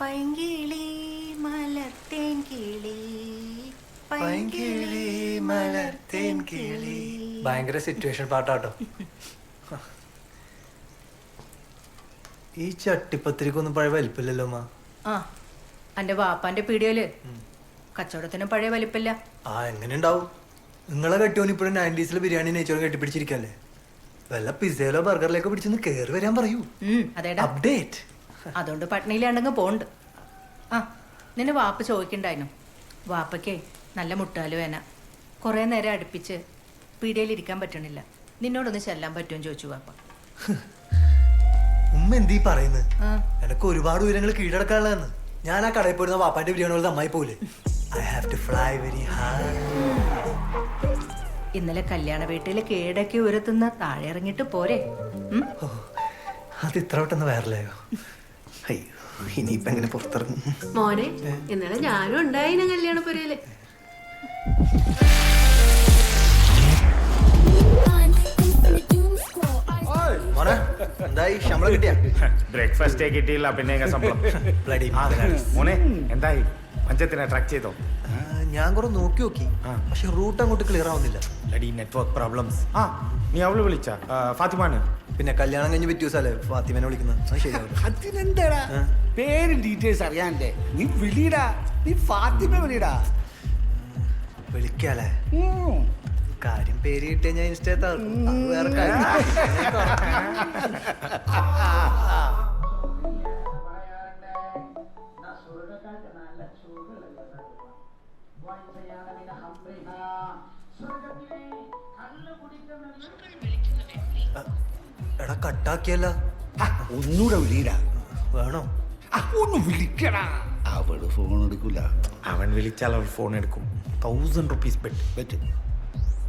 പൈങ്കിളി മലർത്തേൻ കിളി പൈങ്കിളി മലർത്തേൻ കിളി. ഭയങ്കര സിറ്റുവേഷൻ പാട്ടാട്ടോ. ഈ ചട്ടിപ്പത്തിരിക്കൊന്നും പഴയ വലിപ്പില്ലല്ലോ അമ്മ. ആ എന്റെ വാപ്പാന്റെ പീടിയോല് കച്ചവടത്തിനും പഴയ വലിപ്പില്ല. ആ എങ്ങനെ ഉണ്ടാവും? നിങ്ങളെ കെട്ടിയോൻ ഇപ്പോഴും 90s ബിരിയാണി നെയ്ച്ചോറ് കെട്ടിപ്പിടിച്ചിരിക്കല്ലേ? വല്ല പിസയിലോ ബർഗറിലേക്കോ പിടിച്ചൊന്ന് കേറി വരാൻ പറയൂ. അതേടാ അപ്ഡേറ്റ്. അതുകൊണ്ട് പട്നയിലാണ്ടെങ്കിൽ പോണ്ട്. ആ നിന്നെ വാപ്പ ചോദിക്കണ്ടായിരുന്നു. വാപ്പയ്ക്കേ നല്ല മുട്ടാല് വേന. കുറേ നേരം അടുപ്പിച്ച് പീടികയിലിരിക്കാൻ പറ്റണില്ല. നിന്നോടൊന്ന് ചെല്ലാൻ പറ്റുമെന്ന് ചോദിച്ചു വാപ്പ. ഉമ്മ എന്തീ പറയുന്നത്? എനക്ക് ഒരുപാട് ഉയരങ്ങൾ കീഴടക്കാനുള്ളതെന്ന്. ഞാൻ ആ കടയിൽ പോയിരുന്ന വാപ്പാന്റെ ബിരിയാണി പോലെ അമ്മായി പോലെ. I have to fly very high. ഇന്നലെ കല്യാണ വീട്ടിൽ കീഴടക്കി ഉയരത്തുന്ന താഴെ ഇറങ്ങിട്ട് പോരെ? അത് ഇത്ര പെട്ടെന്ന് വൈറലായോ? അയ്യോ ഇനിയിപ്പോ എങ്ങനെ പുറത്തിറങ്ങും? മോനെ ഇന്നലെ ഞാനും ഉണ്ടായിന കല്യാണ പുരയില്. എന്തായി ശമ്പളം കിട്ടിയ? ബ്രേക്ക്ഫാസ്റ്റേ കിട്ടിയില്ല, പിന്നെ ശമ്പളം. മോനെ എന്തായി? പഞ്ചത്തിനെ ട്രാക്ക് ചെയ്തോ? ഞാൻ കുറെ നോക്കി പക്ഷെ റൂട്ട് അങ്ങോട്ട് ക്ലിയർ ആവുന്നില്ല. Network problems. ആ നീ അവള് വിളിച്ച ഫാത്തിമാന്? പിന്നെ കല്യാണം കഴിഞ്ഞ് പറ്റിയ ദിവസമല്ലേ ഫാത്തിമനെ വിളിക്കുന്നത്. അതിനെന്താടാ പേരും ഡീറ്റെയിൽസ് അറിയാണ്ടേ? നീ വിളിയടാ, നീ ഫാത്തിമ വിളിയടാ. വിളിക്കാലേ? കാര്യം പേര് കിട്ടിയ ഞാൻ ഇൻസ്റ്റേത്ത് വേറെ കാര്യം. എടാ കട്ടാക്കിയല്ല. ഒന്നൂടെ വിളിയടാ. വേണോ? ഒന്ന് വിളിക്കടാ. അവള് ഫോൺ എടുക്കൂല. അവൻ വിളിച്ചാൽ അവൾ ഫോൺ എടുക്കും. 1000 rupees ബെറ്റ്.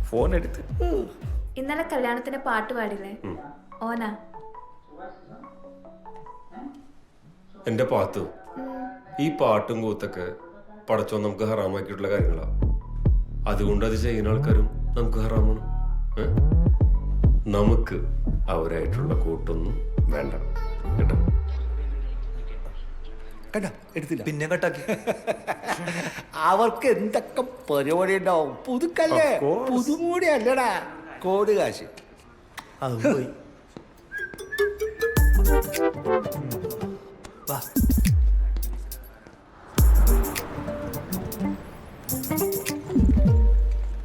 ഫോൺ എടുത്ത് ഇന്നലെ കല്യാണത്തിന് പാട്ട് പാടില്ലേ? ഓനാ എന്റെ പാത്തു. ഈ പാട്ടും കൂത്തൊക്കെ പടച്ചോ നമുക്ക് ഹറാമാക്കിയിട്ടുള്ള കാര്യങ്ങളാ. അതുകൊണ്ട് അത് ചെയ്യുന്ന ആൾക്കാരും നമുക്ക് ഹറാമാണ്. നമുക്ക് അവരായിട്ടുള്ള കൂട്ടൊന്നും വേണ്ട കേട്ടോ. കണ്ടാ എടുത്തില്ല. പിന്നെ കട്ടാക്കി. അവർക്ക് എന്തൊക്കെ പരിപാടി ഉണ്ടാവും. പുതുക്കല്ലേ, പുതുമൂടി അല്ലടാ. കോടി കാശ് അതും പോയി. വാ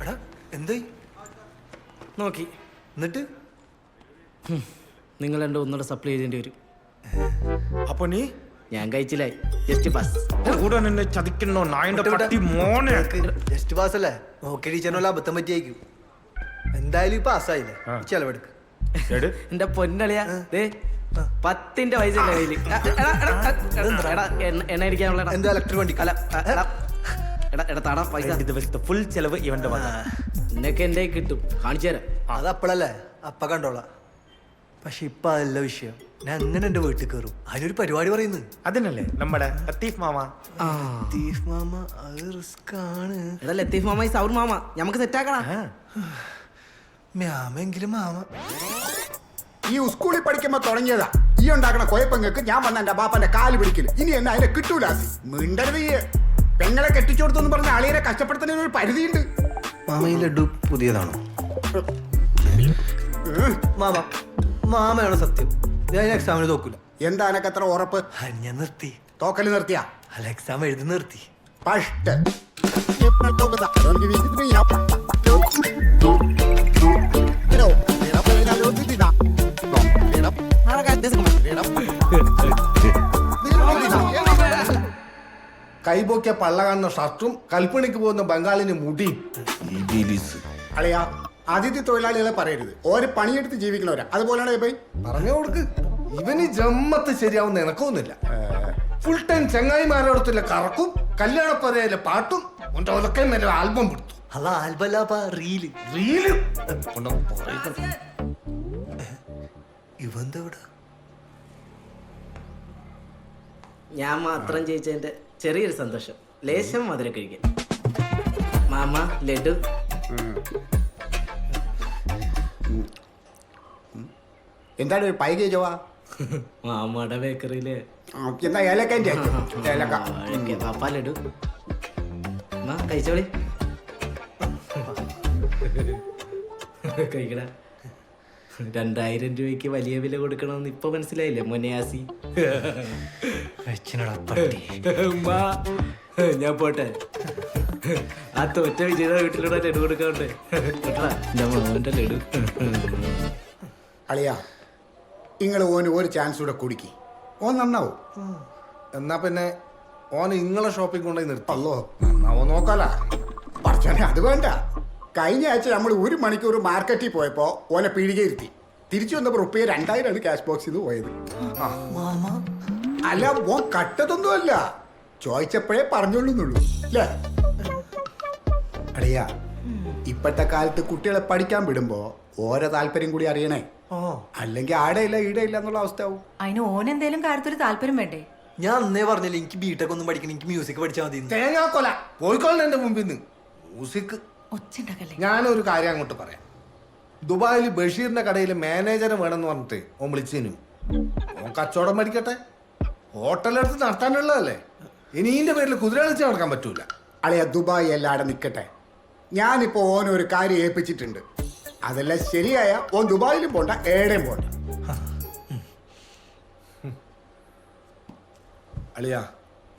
എടാ എന്തായി? നോക്കി എന്നിട്ട് നിങ്ങൾ എൻ്റെ ഒന്നുകൂടെ സപ്ലൈ ചെയ്യേണ്ടി വരും. അപ്പൊ നീ? ഞാൻ കഴിച്ചില്ലായി. Just pass. കൂടെ നിന്നെ ചതിക്കണോ നായന്റെ പട്ടി മോനെ? ജസ്റ്റ് പാസ് അല്ലേ? നോക്കി ടീച്ചറിനുള്ള അബദ്ധം പറ്റിയായിരിക്കും. എന്തായാലും ഈ പാസ്സായില്ലേ? ചെലവെടുക്ക്. എന്റെ പൊന്നളിയാ, 10 പൈസ കയ്യില്. എണ്ണ അടിക്കാനുള്ള എന്താ ഇലക്ട്രിക് വണ്ടി? താടാ പൈസ. ദിവസത്തെ ഫുൾ ചെലവ് ഇവന്റെ എന്നൊക്കെ എന്റെ കിട്ടും. കാണിച്ചു തരാം. അത് അപ്പഴല്ലേ? അപ്പ കണ്ടോളാം. പക്ഷെ ഇപ്പൊ അതല്ല വിഷയം. ഞാൻ അങ്ങനെ എന്റെ വീട്ടിൽ കയറും. അതിനൊരു പരിപാടി പറയുന്നു. അതിനല്ലേ നമ്മുടെ ലത്തീഫ് മാമ. ലത്തീഫ് മാമ അത് റിസ്ക് ആണ്. എടാ ലത്തീഫ് മാമ സൗർ മാമ നമുക്ക് സെറ്റാക്കണ. മാമെങ്കിലും മാമ ഈ സ്കൂളിൽ പഠിക്കുമ്പോ തുടങ്ങിയതാ ഈ ഉണ്ടാക്കണ കൊയപ്പങ്ങൾക്ക് ഞാൻ വന്ന എന്റെ ബാപ്പന്റെ കാല് പിടിക്കല്. ഇനി എന്നെ അതിനെ കിട്ടൂല. മിണ്ടരുത്. ഈ പെങ്ങളെ കെട്ടിച്ചു കൊടുത്തെന്ന് പറഞ്ഞ അളിയനെ കഷ്ടപ്പെടുത്തുന്നതിന് ഒരു പരിധിയുണ്ട്. മാമ ഈ ലഡു പുതിയതാണോ? മാമ മാമയാണ് സത്യം. ഞാൻ എക്സാമിന് തോക്കൂല. എന്താ എനക്ക് എത്ര ഉറപ്പ്? ഞാൻ നിർത്തി. തോക്കല് നിർത്തിയാ? അല്ല എക്സാം എഴുതി നിർത്തി. ഫസ്റ്റ് കൈപോക്കിയ പള്ള കാണുന്ന ഷർട്ടും കൽപ്പണിക്ക് പോകുന്ന ബംഗാളിന് മുടിയും. അളിയാ അതിഥി തൊഴിലാളികളെ പറയരുത്. ഓര് പണിയെടുത്ത് ജീവിക്കണവരാ. അതുപോലെയാണ് പോയി പറഞ്ഞു കൊടുക്ക്. ഇവന് ജമ്മത്ത് ശരിയാവുന്ന എനക്കൊന്നുമില്ല. ഫുൾ ടൈം ചങ്ങായിമാരോടത്തില്ല കറക്കും, കല്യാണപ്പതയിലെ പാട്ടും ഒന്നൊക്കെ മേലെ ആൽബം പിടുത്തു. അത് ആൽബല്ലാപ്പ റീല്. റീല് ഇവന്താ ഇവിടെ? ഞാൻ മാത്രം ജയിച്ചതിന്റെ ചെറിയൊരു സന്തോഷം. ലേശം മധുരം കഴിക്കാൻ. മാമ ലഡു. എന്താണ് ഒരു പൈകേജവാ? മാമയുടെ ബേക്കറിയില് എന്നാ ഏലക്ക ഏലക്ക പാപ്പ ലഡു എന്നാ കഴിച്ചോളി കഴിക്കട 2000 രൂപയ്ക്ക് വലിയ വില കൊടുക്കണമെന്ന് ഇപ്പൊ മനസ്സിലായില്ലേ മൊനയാസി ഉമ്മാ, ഞാൻ പോട്ടെ. ആ തോറ്റ വിജയുടെ വീട്ടിലൂടെ ലഡു കൊടുക്കാണ്ട് കേട്ടാ എന്റെ മോന്റെ ലഡു. അളിയാ നിങ്ങൾ ഓന് ഒരു ചാൻസ് കൂടെ കുടിക്കി ഓൻ നന്നാവും. എന്നാ പിന്നെ ഓൻ ഇങ്ങളെ ഷോപ്പിൽ കൊണ്ടുപോയി നിർത്തി. അല്ലോ നന്നാവോ നോക്കാലാ. പറച്ചോനെ അത് വേണ്ട. കഴിഞ്ഞ ആഴ്ച നമ്മൾ 1 മണിക്കൂർ മാർക്കറ്റിൽ പോയപ്പോ ഓനെ പീടികയിരുത്തി തിരിച്ചു വന്നപ്പോ റുപ്യ 2000 ക്യാഷ് ബോക്സിൽ നിന്ന് പോയത്. അല്ല ഓൻ കട്ടതൊന്നുമല്ല, ചോദിച്ചപ്പോഴേ പറഞ്ഞോളൂന്നുള്ളൂ അല്ലേ? അളിയാ ഇപ്പോഴത്തെ കാലത്ത് കുട്ടികളെ പഠിക്കാൻ വിടുമ്പോ ഓരോ താല്പര്യം കൂടി അറിയണേ. അല്ലെങ്കിൽ ആടെയില്ല ഈടെയില്ല എന്നുള്ള അവസ്ഥ ആവും. അതിന് ഓനെന്തേലും കാര്യത്തിൽ താല്പര്യം വേണ്ടേ? ഞാൻ അന്നേ പറഞ്ഞില്ല എനിക്ക് ബിടെക് ഒന്നും പഠിക്കണം, എനിക്ക് മ്യൂസിക് പഠിച്ചാൽ മതി. തേങ്ങാക്കൊല പോയിക്കോളെ എന്റെ മുമ്പിൽ നിന്ന്. മ്യൂസിക് ഒച്ചുണ്ടാക്കല്ലേ? ഞാനൊരു കാര്യം അങ്ങോട്ട് പറയാം. ദുബായിൽ ബഷീറിന്റെ കടയിൽ മാനേജറെ വേണമെന്ന് പറഞ്ഞിട്ട് ഓൻ വിളിച്ചേനു. ഓൻ കച്ചവടം മേടിക്കട്ടെ, ഹോട്ടലെടുത്ത് നടത്താനുള്ളതല്ലേ. ഇനി ഇതിന്റെ പേരിൽ കുതിര കളിച്ച് നടക്കാൻ പറ്റൂല. അളിയ ദുബായ് എല്ലാടെ നിൽക്കട്ടെ. ഞാനിപ്പോ ഓനൊരു കാര്യം ഏൽപ്പിച്ചിട്ടുണ്ട്. അതെല്ലാം ശരിയായ ഓൻ ദുബായിലും പോണ്ട ഏടെയും പോണ്ട. അളിയാ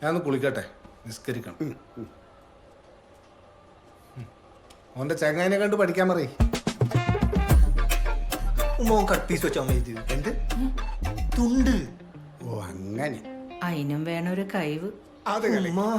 ഞാനൊന്ന് കുളിക്കട്ടെ, നിസ്കരിക്കണം. ഓന്റെ ചെങ്ങായിനെ കണ്ട് പഠിക്കാൻ പറയ്. മോൻ കട്ട് പീസ് വെച്ചാൽ മതി. എന്ത് തുണ്ട്? ഓ അങ്ങനെ അതിനും വേണം ഒരു കഴിവ്. അത് കളി. ഉമ്മാ.